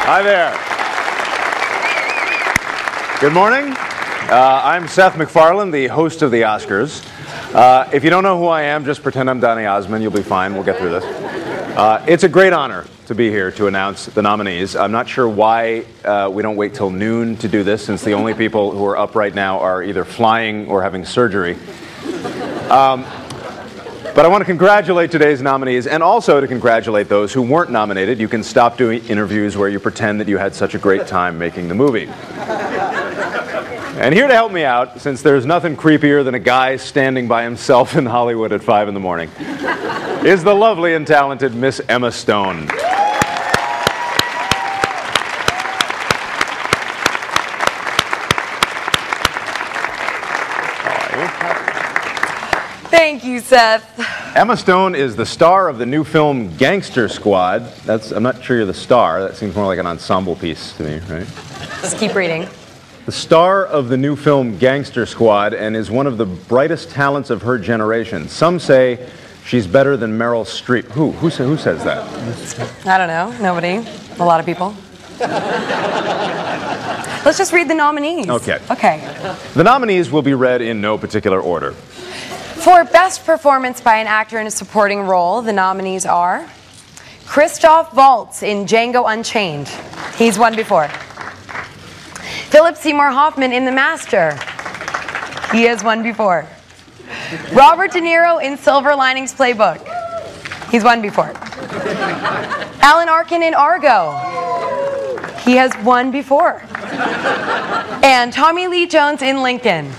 Hi there. Good morning. I'm Seth MacFarlane, the host of the Oscars. If you don't know who I am, just pretend I'm Donny Osmond. You'll be fine. We'll get through this. It's a great honor to be here to announce the nominees. I'm not sure why we don't wait till noon to do this, since the only people who are up right now are either flying or having surgery. But I want to congratulate today's nominees, and also to congratulate those who weren't nominated. You can stop doing interviews where you pretend that you had such a great time making the movie. And here to help me out, since there's nothing creepier than a guy standing by himself in Hollywood at 5 in the morning, is the lovely and talented Miss Emma Stone. Thank you, Seth. Emma Stone is the star of the new film Gangster Squad. I'm not sure you're the star. That seems more like an ensemble piece to me, right? Just keep reading. The star of the new film Gangster Squad, and is one of the brightest talents of her generation. Some say she's better than Meryl Streep. Who says that? I don't know. Nobody. A lot of people. Let's just read the nominees. Okay. Okay. The nominees will be read in no particular order. For Best Performance by an Actor in a Supporting Role, the nominees are Christoph Waltz in Django Unchained. He's won before. Philip Seymour Hoffman in The Master. He has won before. Robert De Niro in Silver Linings Playbook. He's won before. Alan Arkin in Argo. He has won before. And Tommy Lee Jones in Lincoln.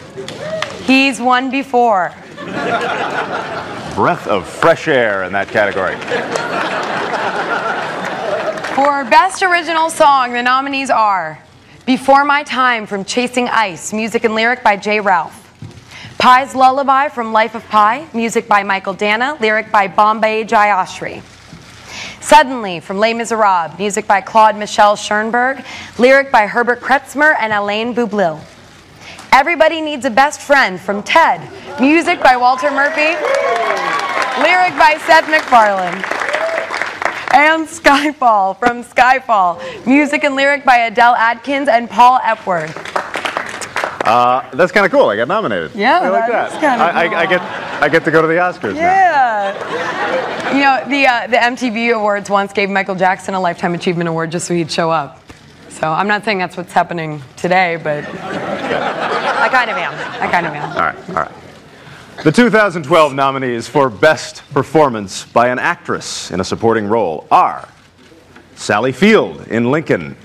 He's won before. Breath of fresh air in that category. For Best Original Song, the nominees are Before My Time from Chasing Ice, music and lyric by J. Ralph. Pi's Lullaby from Life of Pi, music by Michael Dana, lyric by Bombay Jayashri. Suddenly from Les Miserables, music by Claude Michel Schoenberg, lyric by Herbert Kretzmer and Alain Boublil. Everybody Needs a Best Friend from Ted, music by Walter Murphy, lyric by Seth MacFarlane. And Skyfall from Skyfall, music and lyric by Adele Adkins and Paul Epworth. That's kind of cool. I got nominated. Yeah, I like that. Kind of cool. I get to go to the Oscars now. Yeah. You know, the MTV Awards once gave Michael Jackson a Lifetime Achievement Award just so he'd show up. So I'm not saying that's what's happening today, but I kind of am. All right. The 2012 nominees for Best Performance by an Actress in a Supporting Role are Sally Field in Lincoln,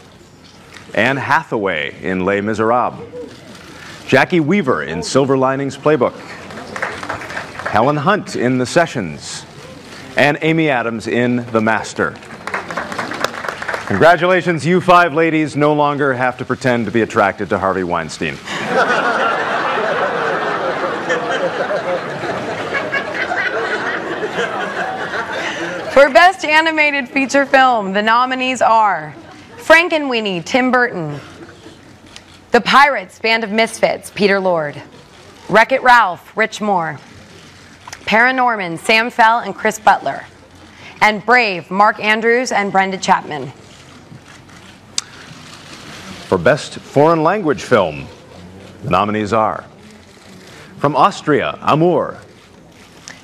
Anne Hathaway in Les Miserables, Jackie Weaver in Silver Linings Playbook, Helen Hunt in The Sessions, and Amy Adams in The Master. Congratulations, you 5 ladies no longer have to pretend to be attracted to Harvey Weinstein. For Best Animated Feature Film, the nominees are Frankenweenie, Tim Burton, The Pirates, Band of Misfits, Peter Lord, Wreck-It Ralph, Rich Moore, Paranorman, Sam Fell and Chris Butler, and Brave, Mark Andrews and Brenda Chapman. For Best Foreign Language Film, the nominees are from Austria, Amour.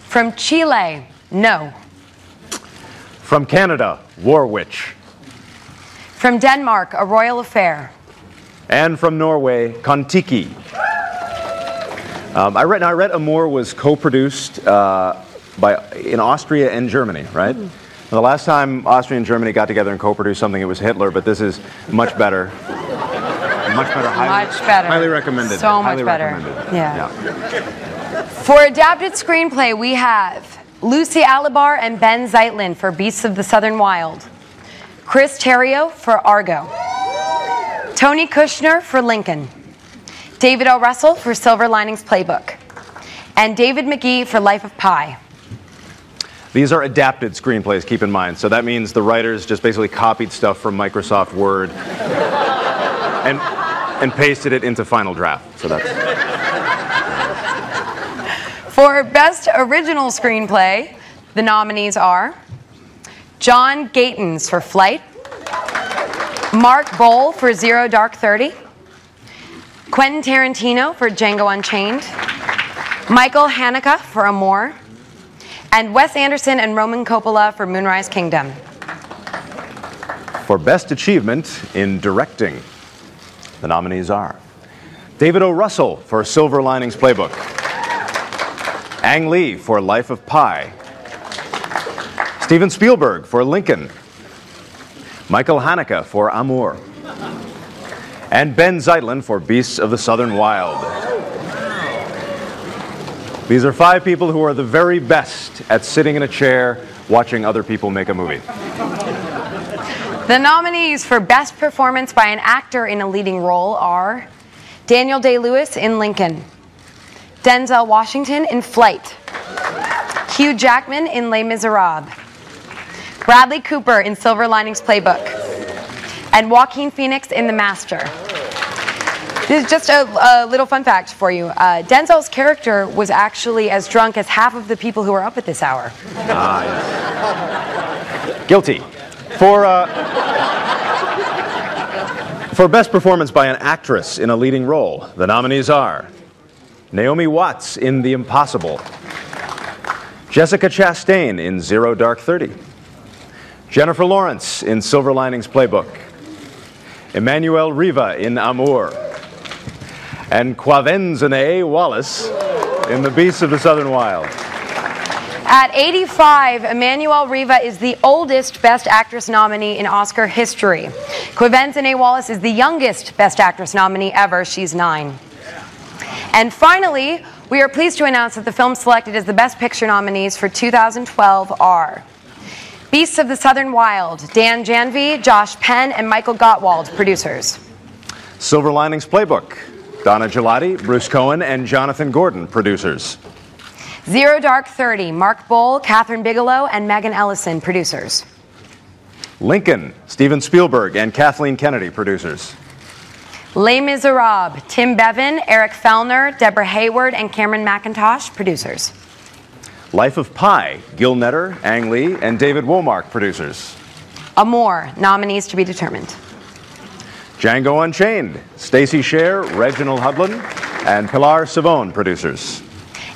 From Chile, No. From Canada, War Witch. From Denmark, A Royal Affair. And from Norway, Kon-Tiki. I read Amour was co-produced in Austria and Germany, right? The last time Austria and Germany got together and co-produced something, it was Hitler, but this is much better. Much better. Highly recommended. So much better. Yeah. For Adapted Screenplay, we have Lucy Alibar and Ben Zeitlin for Beasts of the Southern Wild, Chris Terrio for Argo, Tony Kushner for Lincoln, David O. Russell for Silver Linings Playbook, and David McGee for Life of Pi. These are adapted screenplays, keep in mind. So that means the writers just basically copied stuff from Microsoft Word and pasted it into Final Draft. So that's... For Best Original Screenplay, the nominees are John Gatins for Flight, Mark Bowl for Zero Dark 30. Quentin Tarantino for Django Unchained. Michael Haneke for Amour. And Wes Anderson and Roman Coppola for Moonrise Kingdom. For Best Achievement in Directing, the nominees are David O. Russell for Silver Linings Playbook, Ang Lee for Life of Pi, Steven Spielberg for Lincoln, Michael Haneke for Amour, and Ben Zeitlin for Beasts of the Southern Wild. These are 5 people who are the very best at sitting in a chair watching other people make a movie. The nominees for Best Performance by an Actor in a Leading Role are Daniel Day-Lewis in Lincoln, Denzel Washington in Flight, Hugh Jackman in Les Miserables, Bradley Cooper in Silver Linings Playbook, and Joaquin Phoenix in The Master. This is just a little fun fact for you. Denzel's character was actually as drunk as half of the people who are up at this hour. Yes. Guilty. For Best Performance by an Actress in a Leading Role, the nominees are Naomi Watts in The Impossible, Jessica Chastain in Zero Dark 30, Jennifer Lawrence in Silver Linings Playbook, Emmanuel Riva in Amour, and Quvenzhané Wallis in The Beasts of the Southern Wild. At 85, Emmanuel Riva is the oldest Best Actress nominee in Oscar history. Quvenzhané Wallis is the youngest Best Actress nominee ever. She's 9. And finally, we are pleased to announce that the films selected as the Best Picture nominees for 2012 are Beasts of the Southern Wild, Dan Janvey, Josh Penn, and Michael Gottwald, producers. Silver Linings Playbook, Donna Gelati, Bruce Cohen, and Jonathan Gordon, producers. Zero Dark 30, Mark Bowl, Catherine Bigelow, and Megan Ellison, producers. Lincoln, Steven Spielberg and Kathleen Kennedy, producers. Les Miserables, Tim Bevan, Eric Fellner, Deborah Hayward, and Cameron McIntosh, producers. Life of Pi, Gil Netter, Ang Lee, and David Womark, producers. Amour, nominees to be determined. Django Unchained, Stacey Scher, Reginald Hudlin, and Pilar Savone, producers.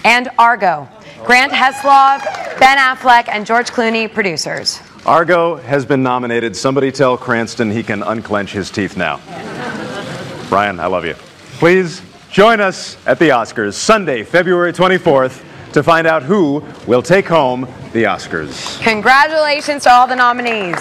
And Argo, Grant Heslov, Ben Affleck, and George Clooney, producers. Argo has been nominated. Somebody tell Cranston he can unclench his teeth now. Brian, I love you. Please join us at the Oscars Sunday, February 24th to find out who will take home the Oscars. Congratulations to all the nominees.